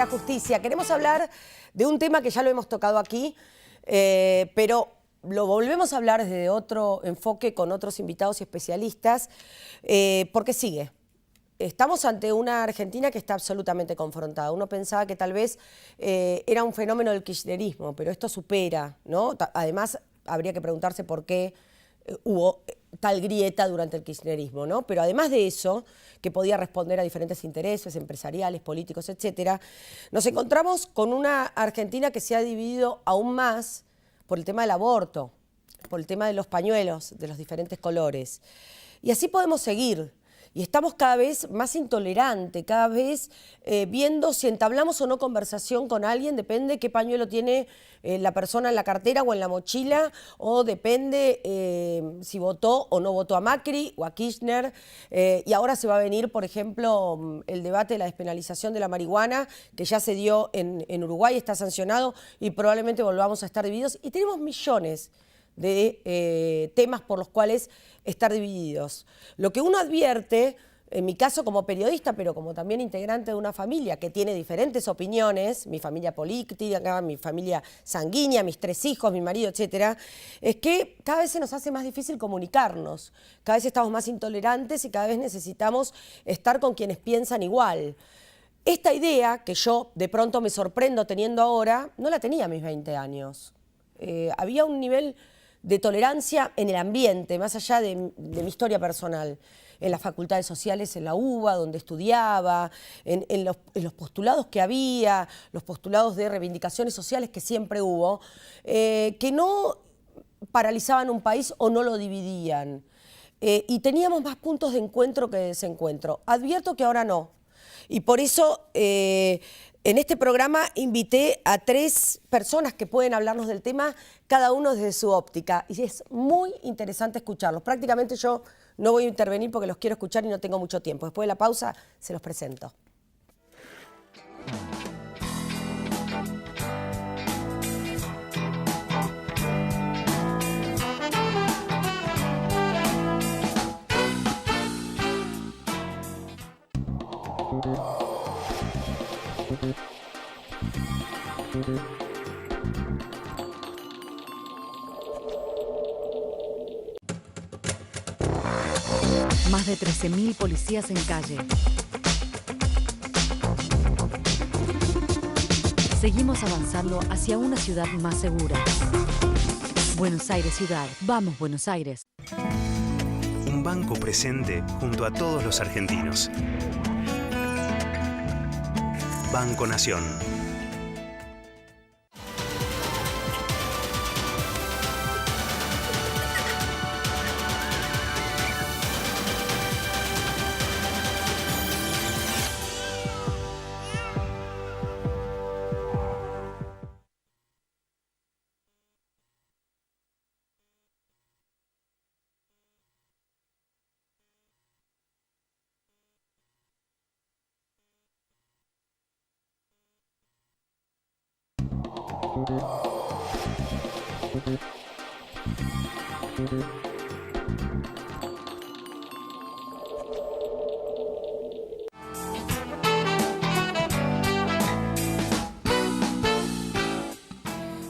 Genera Justicia. Queremos hablar de un tema que ya lo hemos tocado aquí, pero lo volvemos a hablar desde otro enfoque con otros invitados y especialistas, porque sigue. Estamos ante una Argentina que está absolutamente confrontada. Uno pensaba que tal vez era un fenómeno del kirchnerismo, pero esto supera, ¿no? Además, habría que preguntarse por qué hubo tal grieta durante el kirchnerismo, ¿no? Pero además de eso, que podía responder a diferentes intereses empresariales, políticos, etcétera, nos encontramos con una Argentina que se ha dividido aún más por el tema del aborto, por el tema de los pañuelos, de los diferentes colores. Y así podemos seguir. Y estamos cada vez más intolerantes, cada vez viendo si entablamos o no conversación con alguien, depende qué pañuelo tiene la persona en la cartera o en la mochila, o depende si votó o no votó a Macri o a Kirchner. Y ahora se va a venir, por ejemplo, el debate de la despenalización de la marihuana, que ya se dio en Uruguay, está sancionado y probablemente volvamos a estar divididos. Y tenemos millones de temas por los cuales estar divididos. Lo que uno advierte, en mi caso como periodista, pero como también integrante de una familia que tiene diferentes opiniones, mi familia política, mi familia sanguínea, mis 3 hijos, mi marido, etcétera, es que cada vez se nos hace más difícil comunicarnos, cada vez estamos más intolerantes y cada vez necesitamos estar con quienes piensan igual. Esta idea, que yo de pronto me sorprendo teniendo ahora, no la tenía a mis 20 años. Había un nivel de tolerancia en el ambiente, más allá de mi historia personal, en las facultades sociales, en la UBA, donde estudiaba, en los postulados que había, los postulados de reivindicaciones sociales que siempre hubo, que no paralizaban un país o no lo dividían. Y teníamos más puntos de encuentro que de desencuentro. Advierto que ahora no. Y por eso en este programa invité a 3 personas que pueden hablarnos del tema, cada uno desde su óptica. Y es muy interesante escucharlos. Prácticamente yo no voy a intervenir porque los quiero escuchar y no tengo mucho tiempo. Después de la pausa se los presento. Más de 13.000 policías en calle. Seguimos avanzando hacia una ciudad más segura. Buenos Aires Ciudad. Vamos, Buenos Aires. Un banco presente junto a todos los argentinos. Banco Nación.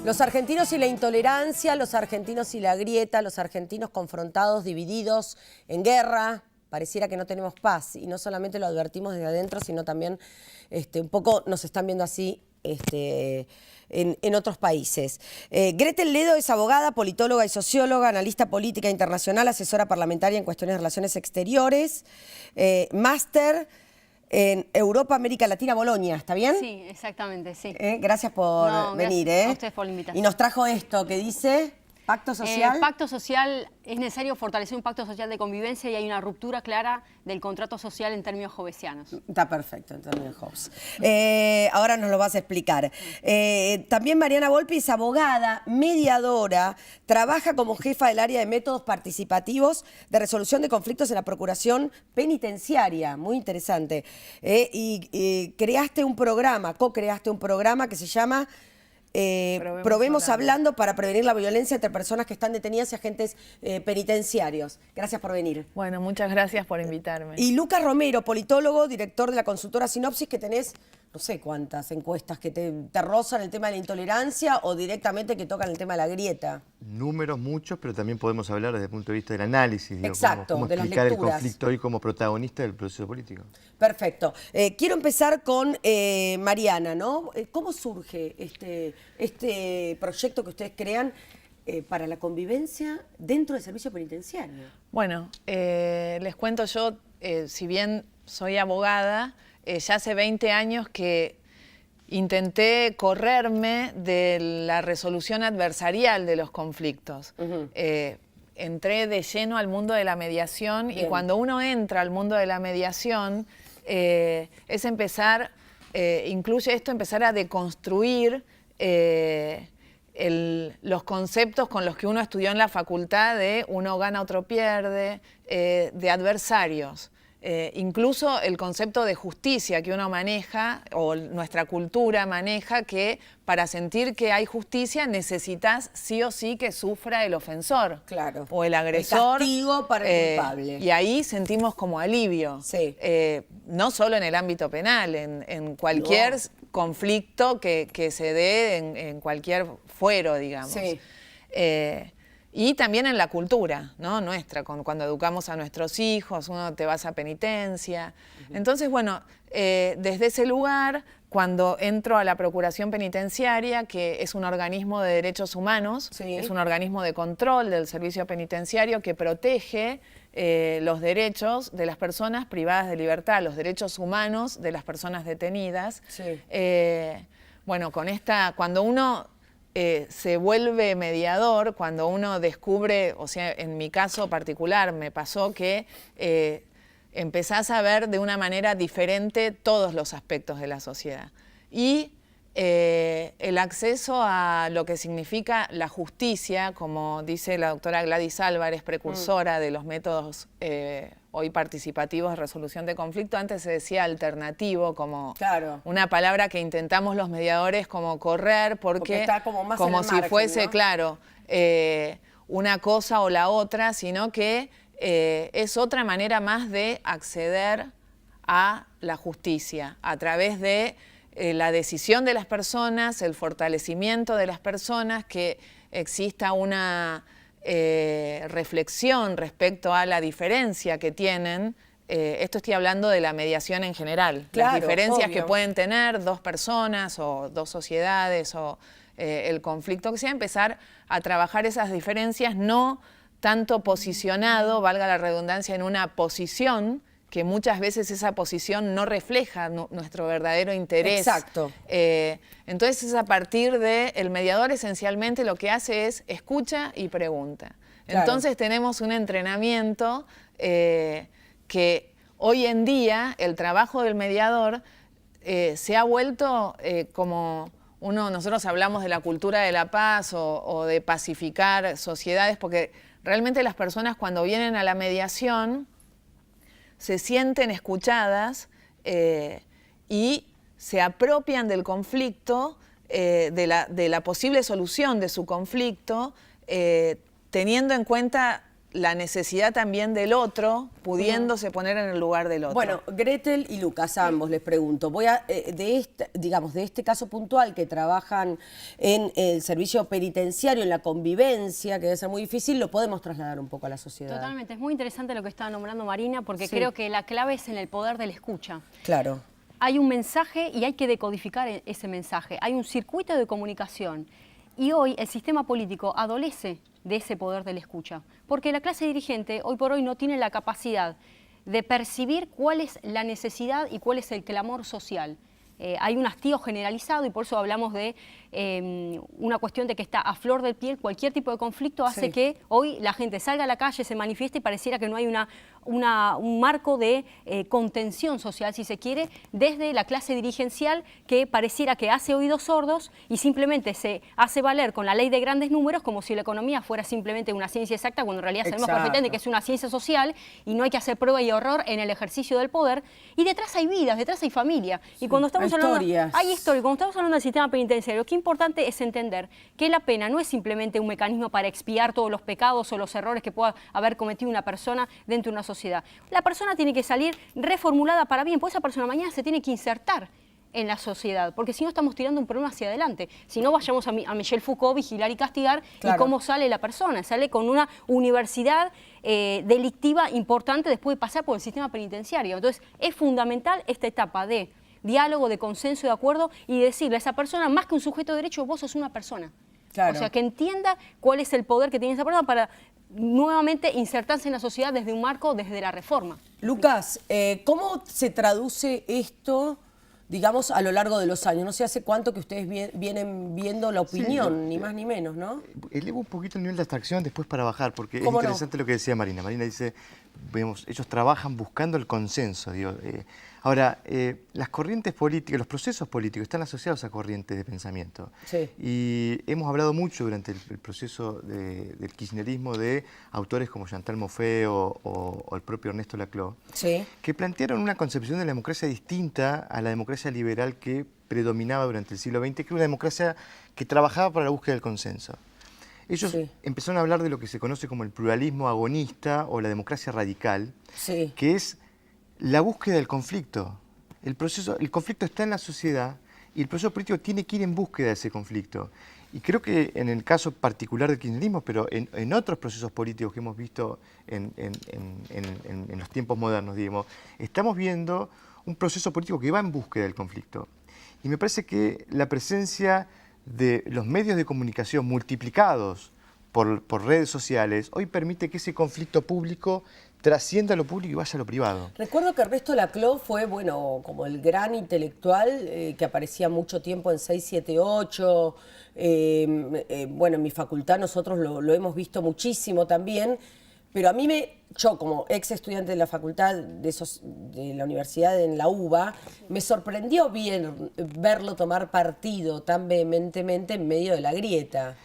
Los argentinos y la intolerancia, los argentinos y la grieta, los argentinos confrontados, divididos, en guerra. Pareciera que no tenemos paz y no solamente lo advertimos desde adentro, sino también un poco nos están viendo así en otros países. Gretel Ledo es abogada, politóloga y socióloga, analista política internacional, asesora parlamentaria en cuestiones de relaciones exteriores, máster en Europa, América Latina, Bolonia, ¿está bien? Sí, exactamente, sí. Gracias por venir. Gracias a ustedes por la invitación. Y nos trajo esto que dice... ¿Pacto social? Pacto social, es necesario fortalecer un pacto social de convivencia y hay una ruptura clara del contrato social en términos hobbesianos. Está perfecto, en términos Hobbes. Ahora nos lo vas a explicar. También Mariana Volpi es abogada, mediadora, trabaja como jefa del área de métodos participativos de resolución de conflictos en la Procuración Penitenciaria, muy interesante. Y creaste un programa, co-creaste un programa que se llama... Probemos hablando para prevenir la violencia entre personas que están detenidas y agentes penitenciarios. Gracias por venir. Bueno, muchas gracias por invitarme. Y Lucas Romero, politólogo, director de la consultora Sinopsis, que tenés no sé cuántas encuestas que te rozan el tema de la intolerancia o directamente que tocan el tema de la grieta. Números muchos, pero también podemos hablar desde el punto de vista del análisis. Digo, Exacto, cómo de las explicar el lecturas. conflicto hoy como protagonista del proceso político. Perfecto. Quiero empezar con Mariana, ¿no? ¿Cómo surge este proyecto que ustedes crean para la convivencia dentro del servicio penitenciario? Bueno, les cuento yo, si bien soy abogada, ya hace 20 años que intenté correrme de la resolución adversarial de los conflictos. Entré de lleno al mundo de la mediación. Bien. Y cuando uno entra al mundo de la mediación, es empezar, incluye esto, empezar a deconstruir los conceptos con los que uno estudió en la facultad de uno gana, otro pierde, de adversarios. Incluso el concepto de justicia que uno maneja, o nuestra cultura maneja, que para sentir que hay justicia necesitas sí o sí que sufra el ofensor. Claro. O el agresor. El castigo para el culpable. Y ahí sentimos como alivio. Sí. No solo en el ámbito penal, en cualquier conflicto que se dé en cualquier fuero, digamos. Sí. Y también en la cultura, ¿no? Nuestra, cuando educamos a nuestros hijos, uno te vas a penitencia. Entonces, bueno, desde ese lugar, cuando entro a la Procuración Penitenciaria, que es un organismo de derechos humanos, es un organismo de control del servicio penitenciario que protege los derechos de las personas privadas de libertad, los derechos humanos de las personas detenidas. Sí. Bueno, cuando uno se vuelve mediador, cuando uno descubre, o sea, en mi caso particular me pasó que empezás a ver de una manera diferente todos los aspectos de la sociedad. Y el acceso a lo que significa la justicia, como dice la doctora Gladys Álvarez, precursora de los métodos hoy participativos de resolución de conflicto. Antes se decía alternativo, como una palabra que intentamos los mediadores como correr, porque está como más como si margen, fuese, ¿no? Claro, una cosa o la otra, sino que es otra manera más de acceder a la justicia, a través de la decisión de las personas, el fortalecimiento de las personas, que exista una reflexión respecto a la diferencia que tienen. Esto estoy hablando de la mediación en general, claro, las diferencias que pueden tener dos personas o dos sociedades o el conflicto que sea, empezar a trabajar esas diferencias, no tanto posicionado, valga la redundancia, en una posición, que muchas veces esa posición no refleja nuestro verdadero interés. Exacto. Entonces es a partir del mediador, esencialmente lo que hace es escucha y pregunta. Claro. Entonces tenemos un entrenamiento que hoy en día el trabajo del mediador se ha vuelto como nosotros hablamos de la cultura de la paz o de pacificar sociedades, porque realmente las personas cuando vienen a la mediación se sienten escuchadas y se apropian del conflicto, de la posible solución de su conflicto, teniendo en cuenta la necesidad también del otro, pudiéndose poner en el lugar del otro. Bueno, Gretel y Lucas, a ambos les pregunto. Voy a, de este caso puntual que trabajan en el servicio penitenciario, en la convivencia, que debe ser muy difícil, lo podemos trasladar un poco a la sociedad. Totalmente, es muy interesante lo que estaba nombrando Marina, porque creo que la clave es en el poder de la escucha. Claro. Hay un mensaje y hay que decodificar ese mensaje. Hay un circuito de comunicación. Y hoy el sistema político adolece de ese poder de la escucha, porque la clase dirigente hoy por hoy no tiene la capacidad de percibir cuál es la necesidad y cuál es el clamor social. Hay un hastío generalizado y por eso hablamos de una cuestión de que está a flor de piel. Cualquier tipo de conflicto hace que hoy la gente salga a la calle, se manifieste y pareciera que no hay un marco de contención social, si se quiere, desde la clase dirigencial, que pareciera que hace oídos sordos y simplemente se hace valer con la ley de grandes números como si la economía fuera simplemente una ciencia exacta, cuando en realidad sabemos perfectamente que es una ciencia social y no hay que hacer prueba y error en el ejercicio del poder. Y detrás hay vidas, detrás hay familia. Y cuando estamos hablando, hay historia. Cuando estamos hablando del sistema penitenciario, qué importante es entender que la pena no es simplemente un mecanismo para expiar todos los pecados o los errores que pueda haber cometido una persona dentro de una sociedad. La persona tiene que salir reformulada para bien, pues esa persona mañana se tiene que insertar en la sociedad, porque si no estamos tirando un problema hacia adelante. Si no, vayamos a Michel Foucault, vigilar y castigar, Claro. y cómo sale la persona. Sale con una universidad delictiva importante después de pasar por el sistema penitenciario. Entonces, es fundamental esta etapa de diálogo, de consenso, de acuerdo, y decirle a esa persona, más que un sujeto de derecho, vos sos una persona. Claro. O sea, que entienda cuál es el poder que tiene esa persona para nuevamente insertarse en la sociedad desde un marco, desde la reforma. Lucas, ¿cómo se traduce esto, digamos, a lo largo de los años? No sé hace cuánto que ustedes vienen viendo la opinión, ni más ni menos, ¿no? Elevo un poquito el nivel de abstracción después para bajar, porque es ¿Cómo no? interesante lo que decía Marina. Marina dice, vemos, ellos trabajan buscando el consenso. Digo, ahora, las corrientes políticas, los procesos políticos están asociados a corrientes de pensamiento. Sí. Y hemos hablado mucho durante el proceso del kirchnerismo de autores como Chantal Mouffe o el propio Ernesto Laclau, Sí. que plantearon una concepción de la democracia distinta a la democracia liberal que predominaba durante el siglo XX, que era una democracia que trabajaba para la búsqueda del consenso. Ellos Sí. empezaron a hablar de lo que se conoce como el pluralismo agonista o la democracia radical, Sí. que es la búsqueda del conflicto. El conflicto está en la sociedad y el proceso político tiene que ir en búsqueda de ese conflicto. Y creo que en el caso particular del kirchnerismo, pero en otros procesos políticos que hemos visto en los tiempos modernos, digamos, estamos viendo un proceso político que va en búsqueda del conflicto. Y me parece que la presencia de los medios de comunicación multiplicados por redes sociales hoy permite que ese conflicto público trascienda a lo público y vaya a lo privado. Recuerdo que Ernesto Laclau fue, bueno, como el gran intelectual que aparecía mucho tiempo en 678. Bueno, en mi facultad nosotros lo hemos visto muchísimo también, pero a mí yo como ex estudiante de la facultad de la universidad en la UBA, me sorprendió verlo tomar partido tan vehementemente en medio de la grieta.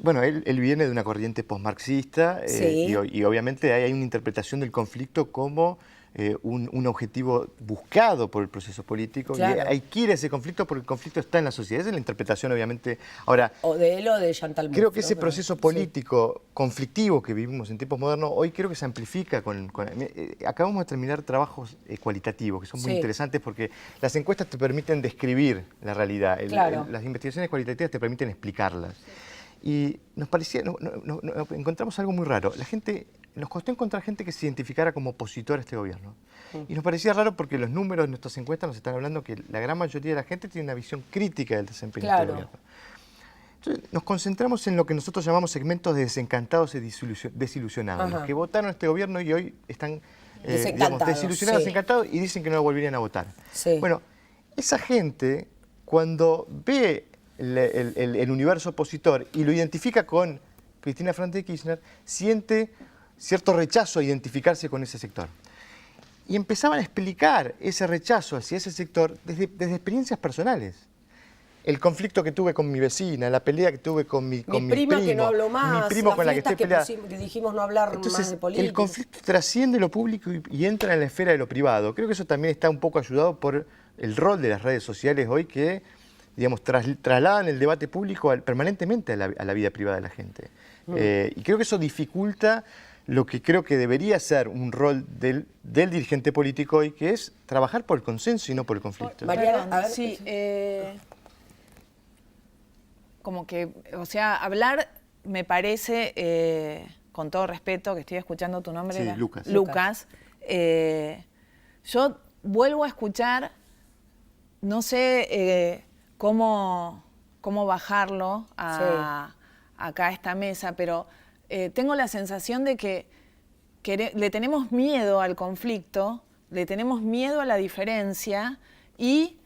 Bueno, él viene de una corriente postmarxista Sí. y obviamente hay una interpretación del conflicto como un objetivo buscado por el proceso político. Claro. Y hay que ir a ese conflicto porque el conflicto está en la sociedad. Esa es la interpretación, obviamente. Ahora, O de él o de Chantal Mouffe. creo que ¿no? ese Pero- proceso político conflictivo que vivimos en tiempos modernos, hoy creo que se amplifica acabamos de terminar trabajos cualitativos, que son muy Sí. interesantes porque las encuestas te permiten describir la realidad. Claro. Las investigaciones cualitativas te permiten explicarlas. Y nos parecía, encontramos algo muy raro. Nos costó encontrar gente que se identificara como opositora a este gobierno. Y nos parecía raro porque los números de nuestras encuestas nos están hablando que la gran mayoría de la gente tiene una visión crítica del desempeño de este Claro. gobierno. Entonces, nos concentramos en lo que nosotros llamamos segmentos de desencantados y desilusionados, Ajá. los que votaron a este gobierno y hoy están Desencantados, desilusionados, sí. desencantados y dicen que no lo volverían a votar. Sí. Bueno, esa gente, cuando ve el universo opositor y lo identifica con Cristina Fernández de Kirchner, siente cierto rechazo a identificarse con ese sector. Y empezaban a explicar ese rechazo hacia ese sector desde experiencias personales. El conflicto que tuve con mi vecina, la pelea que tuve con mi prima que no habló más, mi primo las con la que fiestas estoy peleada. que dijimos no hablar más Entonces, de política. el conflicto trasciende lo público y entra en la esfera de lo privado. Creo que eso también está un poco ayudado por el rol de las redes sociales hoy que, digamos, trasladan el debate público permanentemente a la vida privada de la gente. Y creo que eso dificulta lo que creo que debería ser un rol del dirigente político hoy, que es trabajar por el consenso y no por el conflicto. Mariana, a ver. Sí, como que, o sea, hablar me parece, con todo respeto, que estoy escuchando tu nombre. Sí, era Lucas. Lucas. Yo vuelvo a escuchar, no sé cómo bajarlo acá a esta mesa, pero tengo la sensación de que le tenemos miedo al conflicto, le tenemos miedo a la diferencia y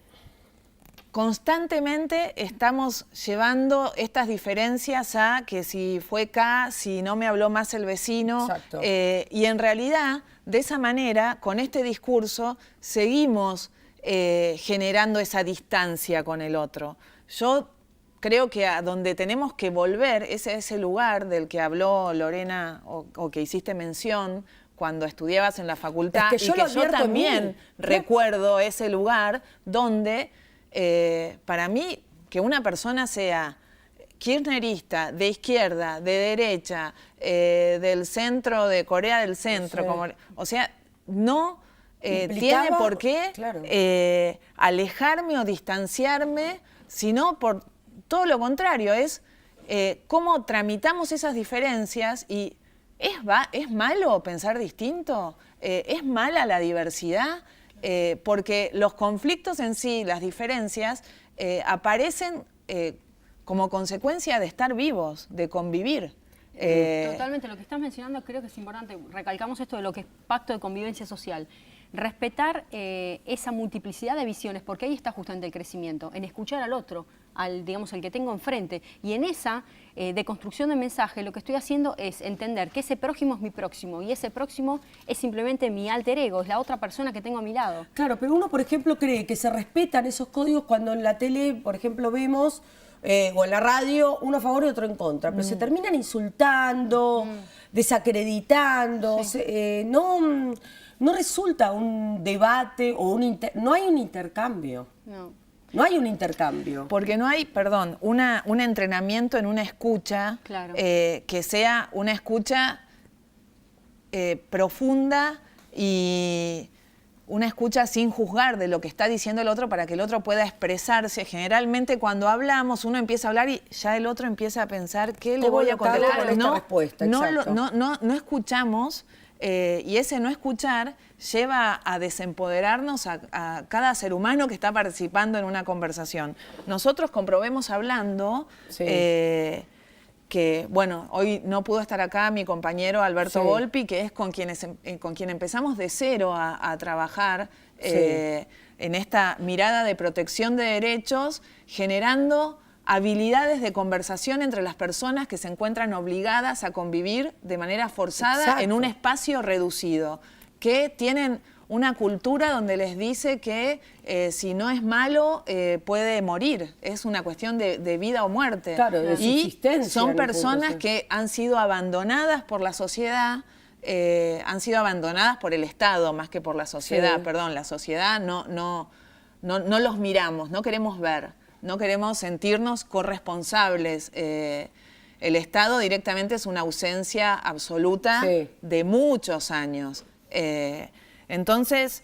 constantemente estamos llevando estas diferencias a que si fue acá, si no me habló más el vecino. Exacto. Y en realidad, de esa manera, con este discurso, seguimos generando esa distancia con el otro. Yo creo que a donde tenemos que volver es a ese lugar del que habló Lorena o que hiciste mención cuando estudiabas en la facultad, Es que yo lo y que yo advierto en también mí. recuerdo ese lugar donde para mí que una persona sea kirchnerista, de izquierda, de derecha, del centro, de Corea del Centro, Sí. o sea, no tiene por qué claro, alejarme o distanciarme, sino por todo lo contrario, es cómo tramitamos esas diferencias. Y ¿es malo pensar distinto? ¿Es mala la diversidad? Porque los conflictos en sí, las diferencias, aparecen como consecuencia de estar vivos, de convivir. Totalmente, lo que estás mencionando creo que es importante. Recalcamos esto de lo que es pacto de convivencia social. Respetar esa multiplicidad de visiones, porque ahí está justamente el crecimiento, en escuchar al otro, digamos, el que tengo enfrente. Y en esa deconstrucción del mensaje, lo que estoy haciendo es entender que ese prójimo es mi próximo, y ese próximo es simplemente mi alter ego, es la otra persona que tengo a mi lado. Claro, pero uno, por ejemplo, cree que se respetan esos códigos cuando en la tele, por ejemplo, vemos, o en la radio, uno a favor y otro en contra, pero se terminan insultando, desacreditando, no resulta un debate o no hay un intercambio. No hay un intercambio. Porque no hay, perdón, un entrenamiento en una escucha, Claro, que sea una escucha profunda y una escucha sin juzgar de lo que está diciendo el otro para que el otro pueda expresarse. Generalmente cuando hablamos uno empieza a hablar y ya el otro empieza a pensar qué le voy a contestar. Con esta respuesta, exacto. No escuchamos, y ese no escuchar lleva a desempoderarnos a cada ser humano que está participando en una conversación. Nosotros comprobemos hablando, Sí. que, bueno, hoy no pudo estar acá mi compañero Alberto Sí. Volpi, que es con quien empezamos de cero a trabajar en esta mirada de protección de derechos, generando habilidades de conversación entre las personas que se encuentran obligadas a convivir de manera forzada Exacto. en un espacio reducido, que tienen una cultura donde les dice que si no es malo puede morir, es una cuestión de vida o muerte. Claro, de y subsistencia son en un punto, personas sí. que han sido abandonadas por la sociedad, han sido abandonadas por el Estado más que por la sociedad. Sí. Perdón, la sociedad no los miramos, no queremos ver, no queremos sentirnos corresponsables. El Estado directamente es una ausencia absoluta Sí. de muchos años. Entonces,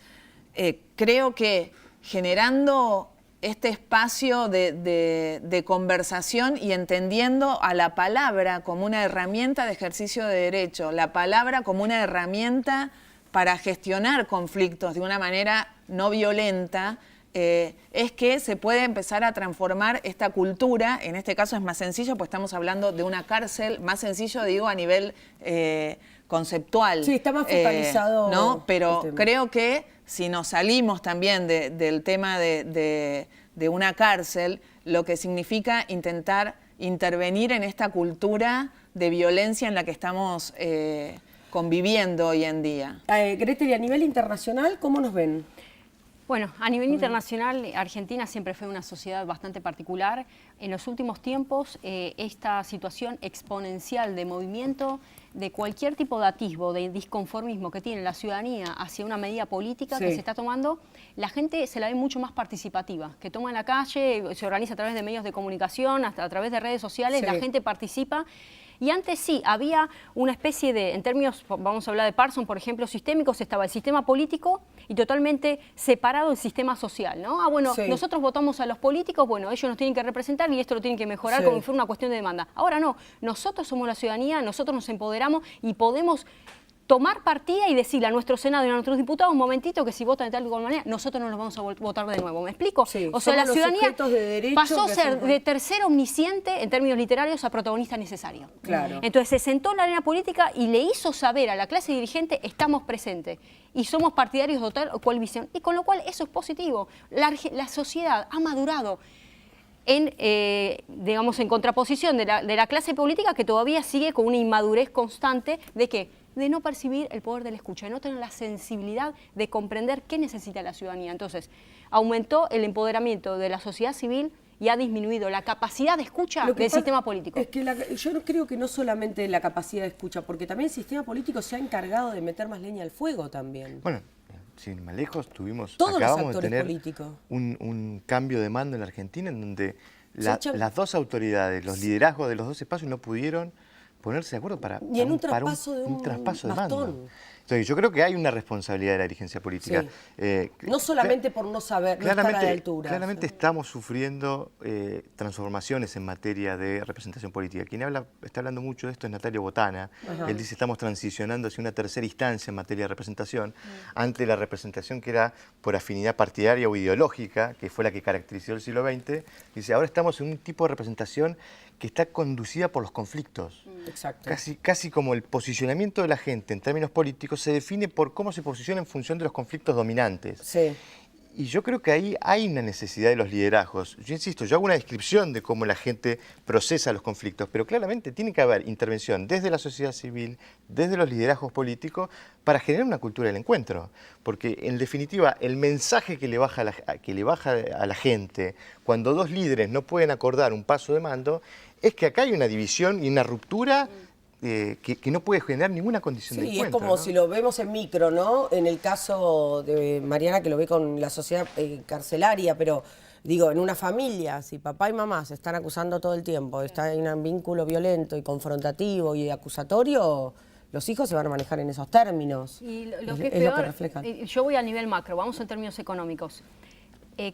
creo que generando este espacio de conversación y entendiendo a la palabra como una herramienta de ejercicio de derecho, la palabra como una herramienta para gestionar conflictos de una manera no violenta, es que se puede empezar a transformar esta cultura. En este caso es más sencillo, pues estamos hablando de una cárcel, más sencillo digo a nivel conceptual. Sí, está más focalizado ¿no? Pero el tema. creo que si nos salimos también del tema de una cárcel, lo que significa intentar intervenir en esta cultura de violencia en la que estamos conviviendo hoy en día. Gretel, y a nivel internacional, ¿cómo nos ven? Bueno, a nivel internacional, Argentina siempre fue una sociedad bastante particular. En los últimos tiempos, esta situación exponencial de movimiento, de cualquier tipo de atisbo, de disconformismo que tiene la ciudadanía hacia una medida política Sí. que se está tomando, la gente se la ve mucho más participativa, que toma en la calle, se organiza a través de medios de comunicación, hasta a través de redes sociales, Sí. la gente participa. Y antes sí, había una especie de, en términos, vamos a hablar de Parsons, por ejemplo, sistémicos, estaba el sistema político y totalmente separado el sistema social, ¿no? Ah, bueno, Sí. nosotros votamos a los políticos, bueno, ellos nos tienen que representar y esto lo tienen que mejorar Sí. como si fuera una cuestión de demanda. Ahora no, nosotros somos la ciudadanía, nosotros nos empoderamos y podemos tomar partida y decirle a nuestro Senado y a nuestros diputados, un momentito, que si votan de tal o cual manera, nosotros no los vamos a votar de nuevo. ¿Me explico? Sí, o sea, somos la los ciudadanía sujetos de derecho pasó a que ser hacemos- de tercer omnisciente, en términos literarios, a protagonista necesario. Claro. Entonces se sentó en la arena política y le hizo saber a la clase dirigente, estamos presentes y somos partidarios de tal o cual visión. Y con lo cual eso es positivo. La sociedad ha madurado en, digamos, en contraposición de la clase política, que todavía sigue con una inmadurez constante de ¿qué? De no percibir el poder de la escucha, de no tener la sensibilidad de comprender qué necesita la ciudadanía. Entonces, aumentó el empoderamiento de la sociedad civil y ha disminuido la capacidad de escucha Lo que del pasa sistema político. Es que yo no creo que no solamente la capacidad de escucha, porque también el sistema político se ha encargado de meter más leña al fuego también. Bueno, sin ir más lejos, Todos los acabamos de actores tener políticos. un cambio de mando en la Argentina en donde Se echan- las dos autoridades, los liderazgos de los dos espacios no pudieron ponerse de acuerdo para Y en un para traspaso de un traspaso de bastón. mando. Entonces, yo creo que hay una responsabilidad de la dirigencia política. Sí. No solamente por no saber, no estar a la altura. Claramente estamos sufriendo transformaciones en materia de representación política. Quien está hablando mucho de esto es Natalio Botana. Él dice estamos transicionando hacia una tercera instancia en materia de representación, ante la representación que era por afinidad partidaria o ideológica, que fue la que caracterizó el siglo XX. Dice, ahora estamos en un tipo de representación que está conducida por los conflictos. Exacto. Casi como el posicionamiento de la gente en términos políticos se define por cómo se posiciona en función de los conflictos dominantes. Sí. Y yo creo que ahí hay una necesidad de los liderazgos. Yo insisto, yo hago una descripción de cómo la gente procesa los conflictos, pero claramente tiene que haber intervención desde la sociedad civil, desde los liderazgos políticos, para generar una cultura del encuentro. Porque, en definitiva, el mensaje que le baja a la gente cuando dos líderes no pueden acordar un paso de mando es que acá hay una división y una ruptura que no puede generar ninguna condición de encuentro. Sí, es como ¿no? si lo vemos en micro, ¿no? En el caso de Mariana, que lo ve con la sociedad carcelaria, pero digo, en una familia, si papá y mamá se están acusando todo el tiempo, está en un vínculo violento y confrontativo y acusatorio, los hijos se van a manejar en esos términos. Y lo que es lo peor, que reflejan. yo voy a nivel macro, vamos en términos económicos.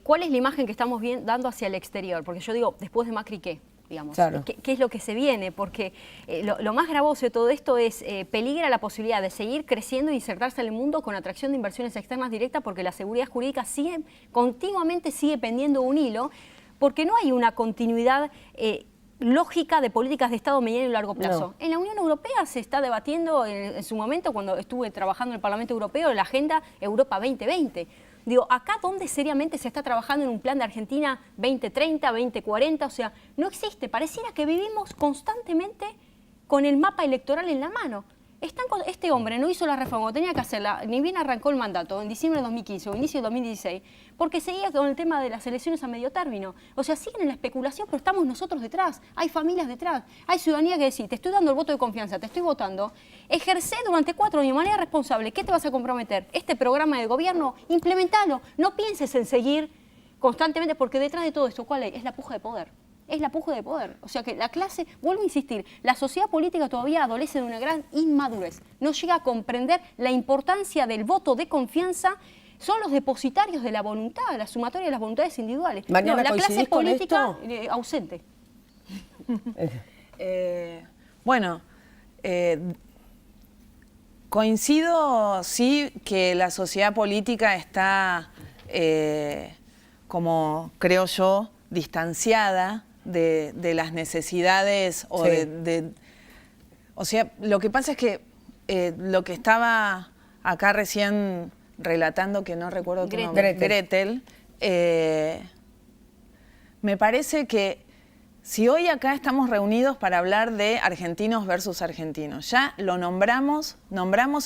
¿Cuál es la imagen que estamos dando hacia el exterior? Porque yo digo, después de Macri, ¿qué? Digamos, Claro. ¿Qué es lo que se viene? Porque lo más gravoso de todo esto es peligra la posibilidad de seguir creciendo e insertarse en el mundo con atracción de inversiones externas directas, porque la seguridad jurídica continuamente sigue pendiendo un hilo, porque no hay una continuidad lógica de políticas de Estado mediano y largo plazo. No. En la Unión Europea se está debatiendo en su momento, cuando estuve trabajando en el Parlamento Europeo, la Agenda Europa 2020. Digo, acá donde seriamente se está trabajando en un plan de Argentina 2030, 2040, o sea, no existe. Pareciera que vivimos constantemente con el mapa electoral en la mano. Este hombre no hizo la reforma como tenía que hacerla, ni bien arrancó el mandato en diciembre de 2015 o inicio de 2016, porque seguía con el tema de las elecciones a medio término. O sea, siguen en la especulación, pero estamos nosotros detrás, hay familias detrás, hay ciudadanía que decir, te estoy dando el voto de confianza, te estoy votando, ejercé durante 4 años de manera responsable, ¿qué te vas a comprometer? Este programa de gobierno, implementalo, no pienses en seguir constantemente, porque detrás de todo esto, ¿cuál es? Es la puja de poder. Es la puja de poder. O sea que la clase, vuelvo a insistir, la sociedad política todavía adolece de una gran inmadurez. No llega a comprender la importancia del voto de confianza. Son los depositarios de la voluntad, la sumatoria de las voluntades individuales. Mariana, la clase ¿coincidís con política esto? Ausente. Bueno, coincido, sí, que la sociedad política está, como creo yo, distanciada de las necesidades o Sí. O sea, lo que pasa es que lo que estaba acá recién relatando, que no recuerdo tu nombre, Gretel, me parece que si hoy acá estamos reunidos para hablar de argentinos versus argentinos, ya lo nombramos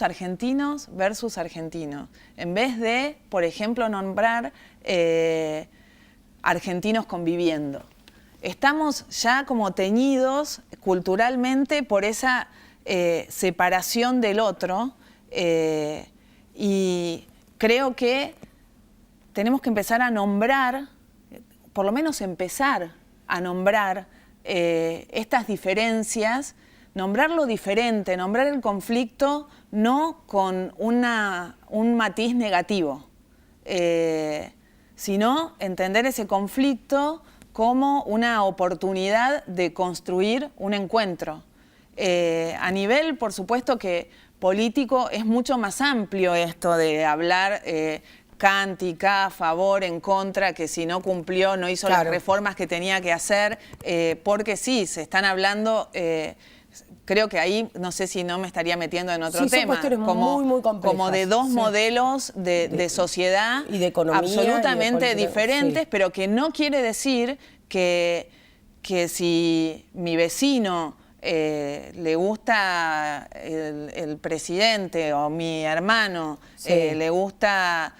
argentinos versus argentinos, en vez de, por ejemplo, nombrar argentinos conviviendo. Estamos ya como teñidos culturalmente por esa separación del otro y creo que tenemos que empezar a nombrar, por lo menos empezar a nombrar estas diferencias, nombrar lo diferente, nombrar el conflicto no con un matiz negativo, sino entender ese conflicto como una oportunidad de construir un encuentro. A nivel, por supuesto, que político es mucho más amplio esto de hablar cántica, a favor, en contra, que si no cumplió, no hizo las reformas que tenía que hacer, porque sí, se están hablando... creo que ahí, no sé si no me estaría metiendo en otro tema, muy complejas, como de dos modelos de sociedad y de economía absolutamente y de política, diferentes, sí. pero que no quiere decir que si mi vecino le gusta el presidente o mi hermano le gusta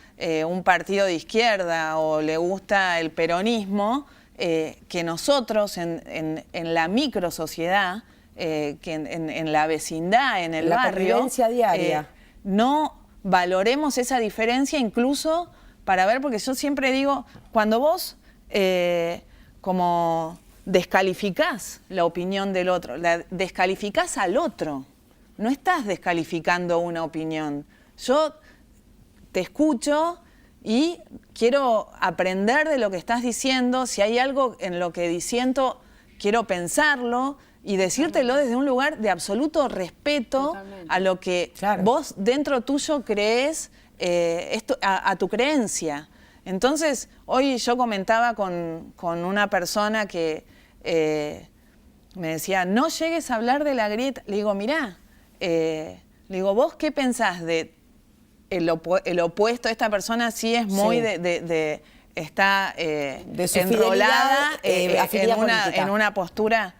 un partido de izquierda o le gusta el peronismo, que nosotros en la micro sociedad, que en la vecindad, en el barrio, la convivencia diaria, no valoremos esa diferencia incluso para ver, porque yo siempre digo, cuando vos como descalificás la opinión del otro, descalificás al otro. No estás descalificando una opinión. Yo te escucho y quiero aprender de lo que estás diciendo. Si hay algo en lo que disiento, quiero pensarlo y decírtelo desde un lugar de absoluto respeto a lo que vos dentro tuyo crees, a tu creencia. Entonces, hoy yo comentaba con una persona que me decía, no llegues a hablar de la grieta. Le digo, mirá, le digo, ¿vos qué pensás de el opuesto? Esta persona sí es muy está de su enrolada fidelidad, en una postura.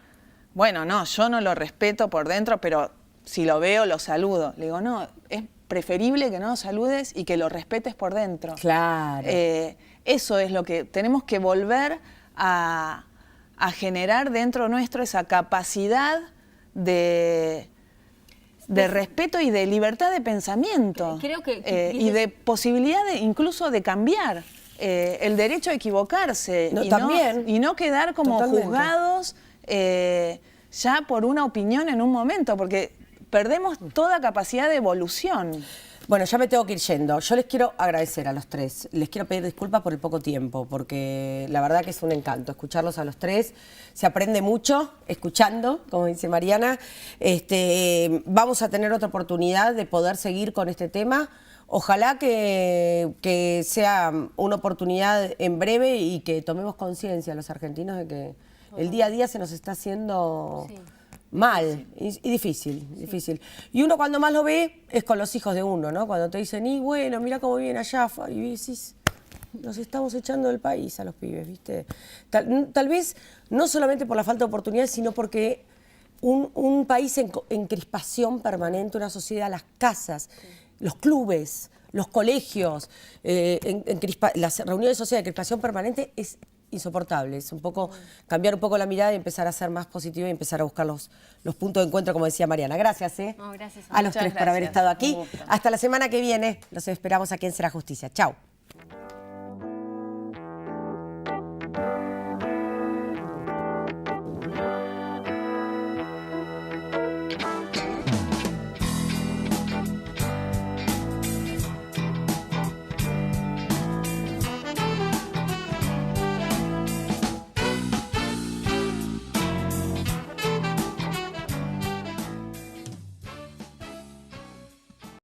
Bueno, no, yo no lo respeto por dentro, pero si lo veo, lo saludo. Le digo, no, es preferible que no lo saludes y que lo respetes por dentro. Claro. Eso es lo que tenemos que volver a generar dentro nuestro, esa capacidad de respeto y de libertad de pensamiento. Creo que y de posibilidad incluso de cambiar. El derecho a equivocarse y no quedar como juzgados ya por una opinión en un momento, porque perdemos toda capacidad de evolución. Bueno, ya me tengo que ir yendo. Yo les quiero agradecer a los tres. Les quiero pedir disculpas por el poco tiempo, porque la verdad que es un encanto escucharlos a los tres. Se aprende mucho escuchando, como dice Mariana. Vamos a tener otra oportunidad de poder seguir con este tema. Ojalá que sea una oportunidad en breve y que tomemos conciencia los argentinos de que el día a día se nos está haciendo mal y difícil. Y uno cuando más lo ve es con los hijos de uno, ¿no? Cuando te dicen, y bueno, mira cómo viene allá, y decís, nos estamos echando del país a los pibes, ¿viste? Tal vez no solamente por la falta de oportunidades, sino porque un país en crispación permanente, una sociedad, las casas, los clubes, los colegios, las reuniones sociales de crispación permanente es insoportable. Es un poco cambiar un poco la mirada y empezar a ser más positiva y empezar a buscar los puntos de encuentro, como decía Mariana. Gracias, No, gracias a los tres por haber estado aquí. Un gusto. Hasta la semana que viene. Los esperamos aquí en Será Justicia. Chau.